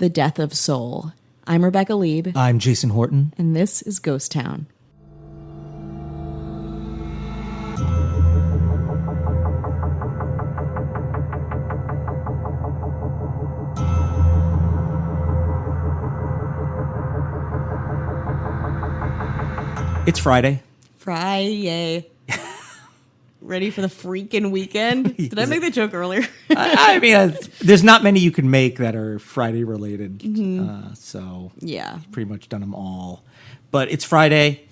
The Death of Soul. I'm Rebecca Lieb, I'm Jason Horton. and this is Ghost Town. It's Friday. Friday. Ready for the freaking weekend? Did I make that joke earlier? I mean, there's not many you can make that are Friday related. So Yeah. pretty much done them all. But it's Friday.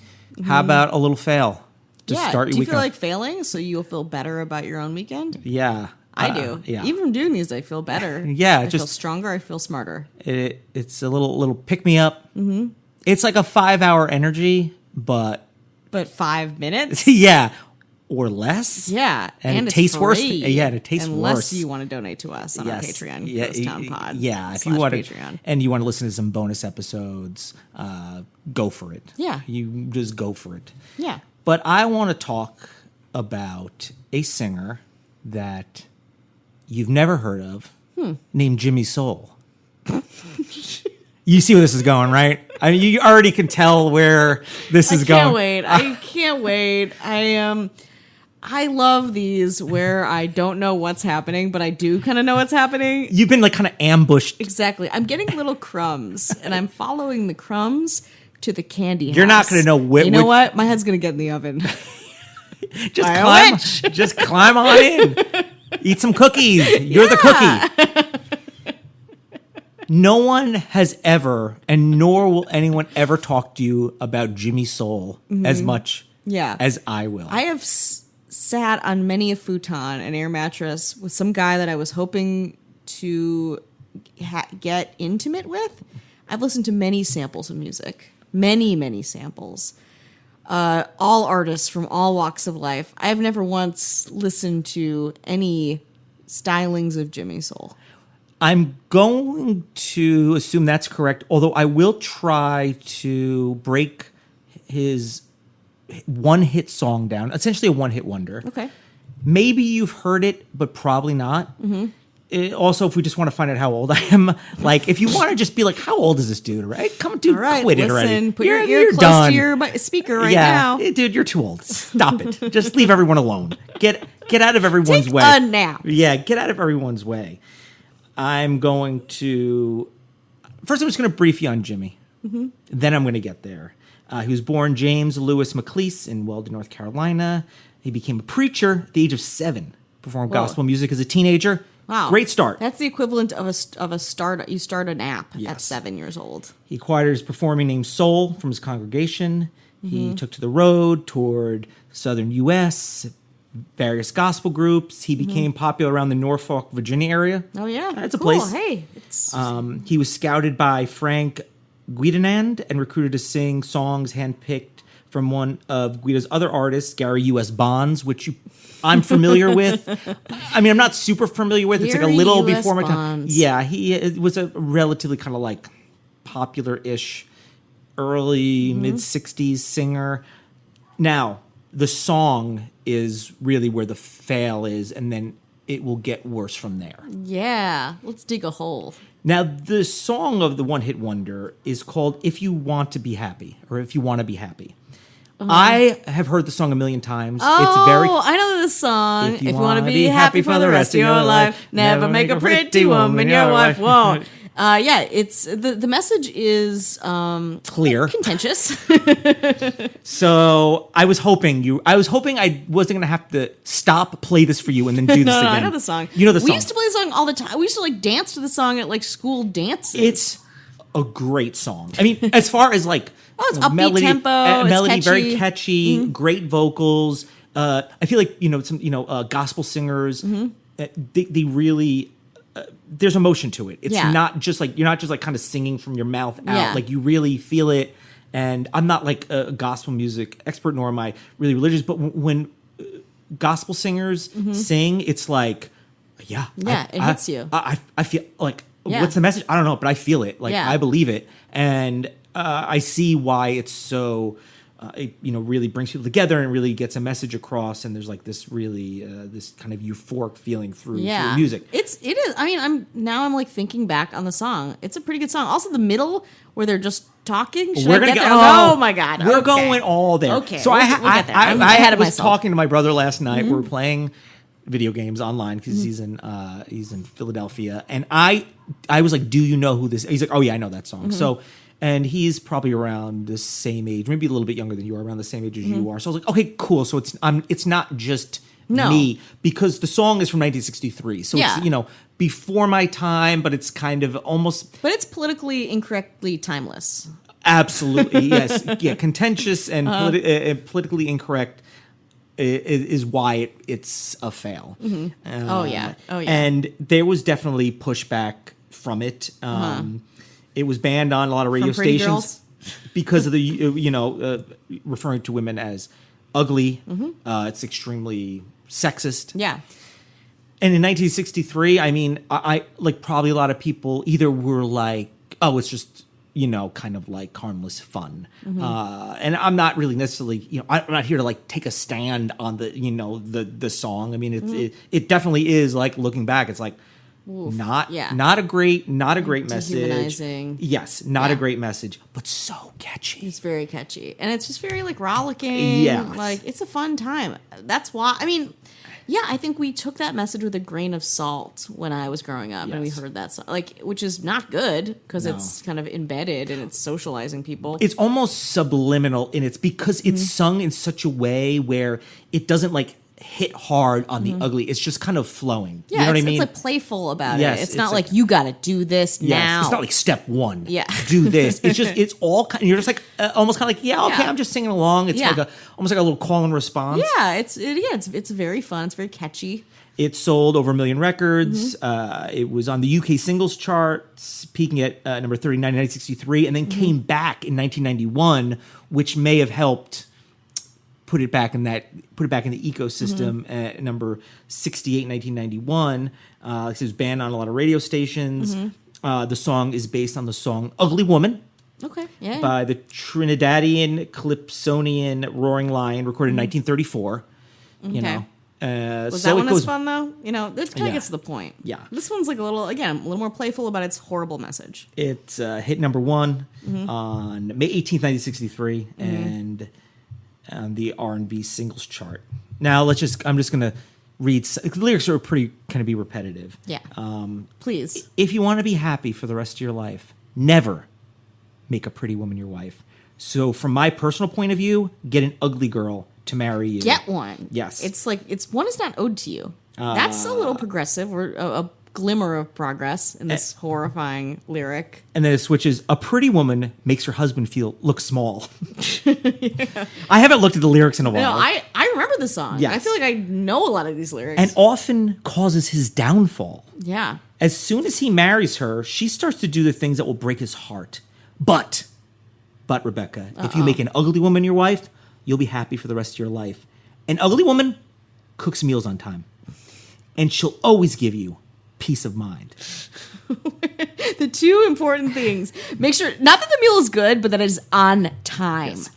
How about a little fail to start your Do you weekend? feel like failing so you'll feel better about your own weekend? Yeah. I do. Yeah. Even from doing these, I feel better. Yeah, I feel just- stronger. I feel smarter. It's a little pick me up. Mm-hmm. It's like a 5-hour energy, but But 5 minutes? yeah, or less. Yeah. And it it's tastes worse. free. Yeah, and it tastes Unless worse. you want to donate to us on our Patreon, Yeah, Ghost Town Pod. Yeah, if you / want to, Patreon. and you want to listen to some bonus episodes, go for it. Yeah. You just go for it. Yeah. But I want to talk about a singer that you've never heard of, named Jimmy Soul. You see where this is going, right? I mean, you already can tell where this is going. I can't wait. I love these where I don't know what's happening, but I do kind of know what's happening. You've been like kind of ambushed. Exactly. I'm getting little crumbs, and I'm following the crumbs to the candy house. You're not going to know You know what? My head's going to get in the oven. Just By a climb. witch. Just climb on in. Eat some cookies. You're the cookie. No one has ever, and nor will anyone ever talk to you about Jimmy Soul as much Yeah. as I will. I have sat on many a futon, an air mattress, with some guy that I was hoping to get intimate with. I've listened to many samples of music, many samples. All artists from all walks of life. I've never once listened to any stylings of Jimmy Soul. I'm going to assume that's correct, although I will try to break his one-hit song down, essentially a one-hit wonder. Okay. Maybe you've heard it, but probably not. Also, if we just want to find out how old I am, like if you want to just be like, how old is this dude, right? Come, dude, All right. quit Listen, it already. put your You're ear close done. to your speaker right yeah, now. dude, you're too old. Stop it. Just leave everyone alone. Get out of everyone's Take way. a nap. Yeah, get out of everyone's way. I'm going to first. I'm just going to brief you on Jimmy. Then I'm going to get there. He was born James Lewis McLeese in Weldon, North Carolina. He became a preacher at the age of 7. Performed gospel music as a teenager. Wow. Great start. That's the equivalent of a start. You start an app at Yes. 7 years old. He acquired his performing name Soul from his congregation. He took to the road toward southern U.S., various gospel groups. He became popular around the Norfolk, Virginia area. Oh yeah, That's a cool. place. Hey, it's He was scouted by Frank Guidanand and recruited to sing songs handpicked from one of Guido's other artists, Gary U.S. Bonds, which I'm familiar with. I mean, I'm not super familiar with. It's like a Gary little U.S. before my time. Bonds. Yeah, it was a relatively kind of like popular-ish early mid-'60s singer. Now, the song is really where the fail is, and then it will get worse from there. yeah. Let's dig a hole. Now, the song of the one-hit wonder is called If You Want to Be Happy, or If You Want to Be Happy. I have heard the song a million times. Oh, It's very... I know this song. If you If you want to wanna be happy for the rest of your life, never make a pretty woman your wife won't. Yeah, it's the message is clear. contentious. So I was hoping I wasn't going to have to play this for you, and then do this No, again. I know the song. You know the song. We used to play the song all the time. We used to like dance to the song at like school dances. It's a great song. I mean, as far as like it's upbeat tempo, it's melody, very catchy. catchy, great vocals. I feel like some gospel singers. They really there's emotion to it. It's Yeah. not just like you're not just like kind of singing from your mouth out. Yeah. Like you really feel it. And I'm not like a gospel music expert, nor am I really religious. But when gospel singers sing, it's like, Yeah, it hits you. I feel like. Yeah. What's the message? I don't know, but I feel it. Like Yeah. I believe it, and I see why it's so it, really brings people together and really gets a message across. And there's like this really this kind of euphoric feeling through music. It is. I mean, I'm like thinking back on the song. It's a pretty good song. Also, the middle where they're just talking. Should I get there? Oh my god, we're going all there. Okay, so we'll get there. I'm ahead of was myself. talking to my brother last night. We were playing video games online because he's in Philadelphia, and I was like, "Do you know who this?" He's like, "Oh yeah, I know that song." So. And he's probably around the same age, maybe a little bit younger than you are, around the same age as you are. So I was like, okay, cool. So it's not just me, because the song is from 1963. So it's, before my time, but it's kind of almost... But it's politically incorrectly timeless. Absolutely, yes. Yeah, contentious and politically incorrect is why it's a fail. Oh, yeah. And there was definitely pushback from it. It was banned on a lot of radio stations girls? because of the referring to women as ugly. It's extremely sexist. Yeah. And in 1963, I mean, I like probably a lot of people either were like, oh, it's just kind of like harmless fun. And I'm not really necessarily, I'm not here to like take a stand on the the song. I mean, it definitely is like looking back. It's like. Oof. Not a great message. Dehumanizing. Yes, not a great message, but so catchy. It's very catchy, and it's just very like rollicking. Yeah, like it's a fun time. That's why. I mean, yeah, I think we took that message with a grain of salt when I was growing up, and we heard that song, which is not good because it's kind of embedded and it's socializing people. It's almost subliminal in its because it's sung in such a way where it doesn't like hit hard on the ugly. It's just kind of flowing. Yeah, you know what I mean? It's like playful about Yes, it. It's not like you got to do this now. It's not like step one. Yeah. Do this. It's just it's all kind. You're just like almost kind of like okay. I'm just singing along. It's like almost like a little call and response. Yeah, it's very fun. It's very catchy. It sold over 1 million records. It was on the UK singles charts, peaking at number 39 in 1963, and then came back in 1991, which may have helped put it back in the ecosystem at number 68 in 1991. It was banned on a lot of radio stations. The song is based on the song "Ugly Woman." Okay, yeah. By the Trinidadian Calypsonian Roaring Lion, recorded in 1934. Okay. Was So that it one goes as fun though? This kind of gets to the point. Yeah. This one's like a little more playful about its horrible message. It hit number one on May 18th, 1963, and on the R&B singles chart. Now I'm just going to read. The lyrics are pretty kind of be repetitive. Yeah. Please. If you want to be happy for the rest of your life, never make a pretty woman your wife. So from my personal point of view, get an ugly girl to marry you. Get one. Yes. It's like one is not owed to you. That's a little progressive, or a glimmer of progress in this horrifying lyric. And then it switches. A pretty woman makes her husband look small. I haven't looked at the lyrics in a while. No, I remember the song. Yes. I feel like I know a lot of these lyrics. And often causes his downfall. Yeah. As soon as he marries her, she starts to do the things that will break his heart. But Rebecca, if you make an ugly woman your wife, you'll be happy for the rest of your life. An ugly woman cooks meals on time. And she'll always give you peace of mind. The two important things. Make sure, not that the meal is good, but that it is on time. Yes.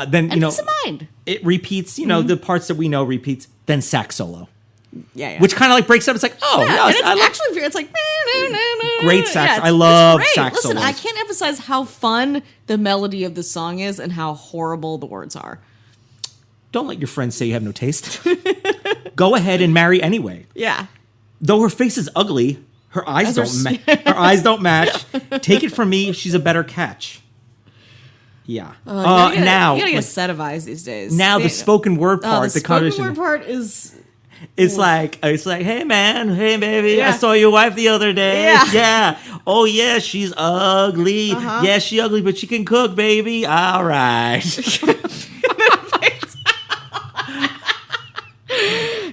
Then, and peace of mind. It repeats, the parts that we know repeats, then sax solo. Yeah. Which kind of like breaks up. It's like, and it's like great sax. I love sax Listen, solos. I can't emphasize how fun the melody of the song is and how horrible the words are. Don't let your friends say you have no taste. Go ahead and marry anyway. Yeah. Though her face is ugly, her eyes don't match. Take it from me, she's a better catch. Yeah. Now you gotta get a set of eyes these days. Now the spoken word part, the spoken word part is. It's like, hey man, hey baby, I saw your wife the other day. Yeah. Oh yeah, she's ugly. Yeah, she ugly, but she can cook, baby. All right.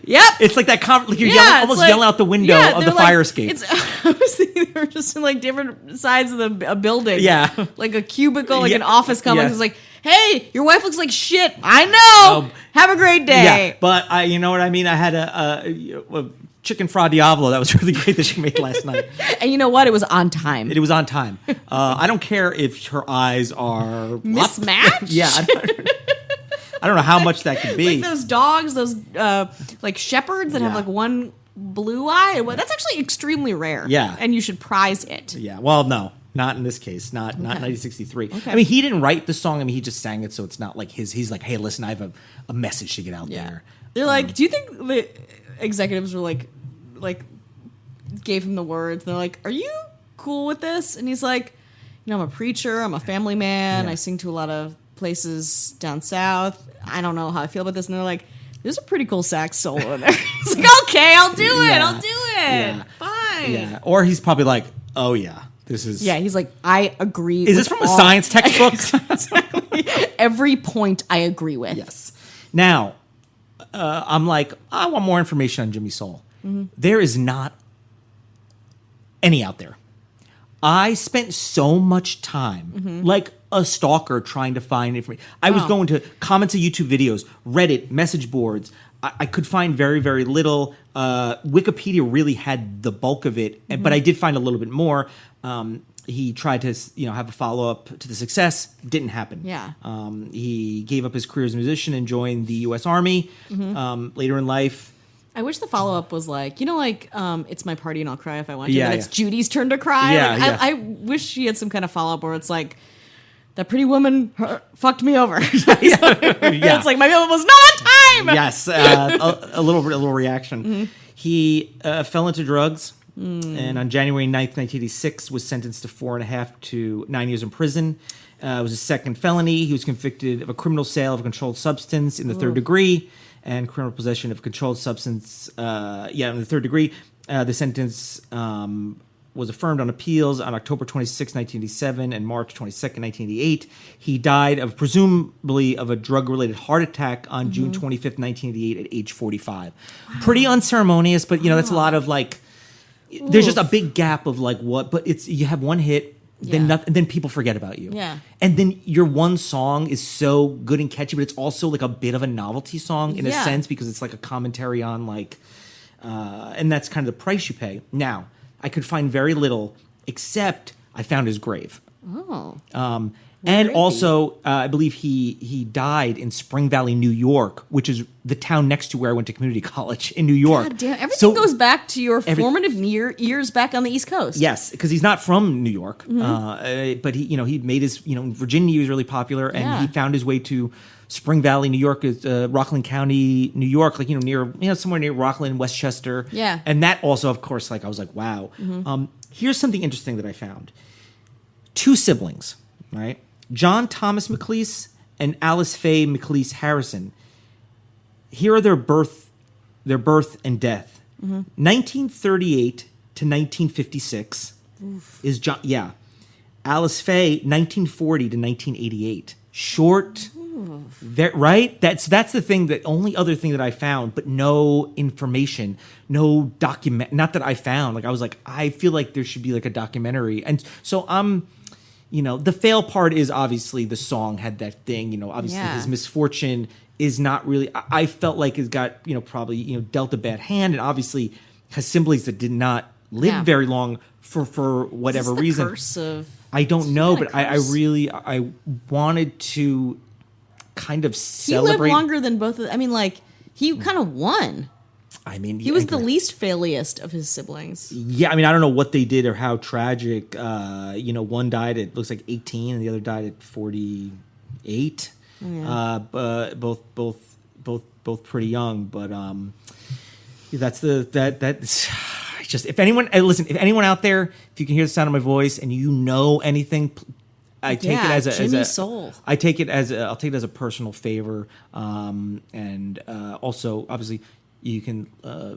Yep. It's like that like you're yelling out the window of the fire escape. I was thinking they were just in like different sides of a building. Yeah. Like a cubicle, like an office complex. It's like, hey, your wife looks like shit. I know. Have a great day. Yeah, but you know what I mean? I had a chicken fra diavolo that was really great that she made last night. And you know what? It was on time. It was on time. I don't care if her eyes are mismatched. Yeah. I don't know how much that could be. Like those dogs, those like shepherds that have Yeah. like one blue eye. Well, that's actually extremely rare. Yeah. And you should prize it. Yeah, well, no, not in this case. Not 1963. Okay. I mean, he didn't write the song. I mean, he just sang it, so it's not like his. He's like, hey, listen, I have a message to get out there. They're like, do you think the executives were like gave him the words? They're like, are you cool with this? And he's like, I'm a preacher. I'm a family man. Yeah. I sing to a lot of places down south. I don't know how I feel about this. And they're like, there's a pretty cool sax solo in there. He's like, okay, I'll do it. Yeah. I'll do it. Yeah. Fine. Yeah, or he's probably like, oh yeah, this is. Yeah, he's like, I agree. Is this from a science textbook? Every point I agree with. Yes. Now, I'm like, I want more information on Jimmy Soul. There is not any out there. I spent so much time, like a stalker, trying to find information. I was going to comments of YouTube videos, Reddit, message boards. I could find very, very little. Wikipedia really had the bulk of it, but I did find a little bit more. He tried to, have a follow up to the success. Didn't happen. Yeah. He gave up his career as a musician and joined the U.S. Army later in life. I wish the follow up was like, it's my party and I'll cry if I want to. Yeah, But it's Judy's turn to cry. Yeah, Like, yeah. I wish she had some kind of follow up where it's like, that pretty woman fucked me over. Yeah. It's like, my was not on time. Yes, a little reaction. He fell into drugs, and on January 9th, 1986, was sentenced to 4.5 to 9 years in prison. It was a second felony. He was convicted of a criminal sale of a controlled substance in the third degree and criminal possession of a controlled substance, in the third degree. The sentence was affirmed on appeals on October 26, 1987 and March 22nd, 1988. He died of presumably of a drug-related heart attack on June 25th, 1988 at age 45. Pretty unceremonious, but that's a lot of like, there's just a big gap of like what, but it's, you have one hit, then Yeah. nothing, and then people forget about you. Yeah. And then your one song is so good and catchy, but it's also like a bit of a novelty song in a Yeah. sense because it's like a commentary on like, and that's kind of the price you pay. Now, I could find very little except I found his grave. Oh. And is he? also, I believe he died in Spring Valley, New York, which is the town next to where I went to community college in New York. God damn. Everything So- goes back to your formative years back on the East Coast. Yes, because he's not from New York, Mm-hmm. but he made his Virginia he was really popular, and Yeah. he found his way to Spring Valley, New York, Rockland County, New York, like near somewhere near Rockland, Westchester. Yeah. And that also, of course, like I was like, wow. Here's something interesting that I found: 2 siblings, right? John Thomas McLeese and Alice Faye McLeese Harrison. Here are their birth and death. 1938 to 1956 is John. Yeah, Alice Faye 1940 to 1988. Short, right? That's the thing. The only other thing that I found, but no information, no document. Not that I found. Like I was like, I feel like there should be like a documentary, and so I'm. The fail part is obviously the song had that thing. Obviously Yeah. his misfortune is not really. I felt like it got probably dealt a bad hand, and obviously has siblings that did not live Yeah. very long for whatever Is this the reason. curse of I don't know, but I curse? really I wanted to kind of he celebrate. lived longer than both of them. I mean, like, he kind of won. I mean, He was the least failiest of his siblings. Yeah, I mean, I don't know what they did or how tragic. One died at looks like 18, and the other died at 48. But both pretty young. But that's that's just if anyone listen, if anyone out there, if you can hear the sound of my voice and you know anything. I take it as Jimmy a Soul. I'll take it as a personal favor, and also obviously you can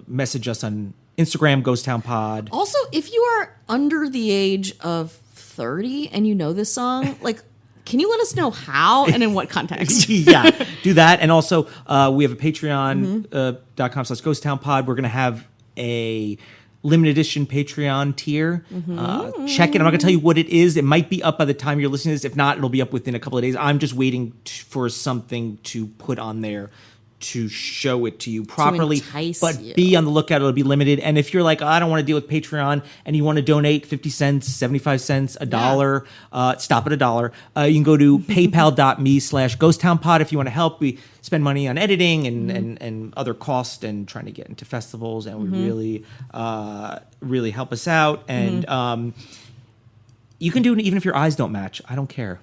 message us on Instagram, Ghost Town Pod. Also, if you are under the age of 30 and you know this song, like, can you let us know how and in what context? Yeah, do that, and also we have a Patreon.com/GhostTownPod. We're gonna have a limited edition Patreon tier. Check it. I'm not gonna tell you what it is. It might be up by the time you're listening to this. If not, it'll be up within a couple of days. I'm just waiting for something to put on there to show it to you properly, entice but you. be on the lookout. It'll be limited. And if you're like, I don't want to deal with Patreon, and you want to donate 50 cents, 75 cents, $1, stop at $1. You can go to paypal.me/ghosttownpod if you want to help. We spend money on editing and other costs and trying to get into festivals, and we really help us out. And you can do it even if your eyes don't match. I don't care.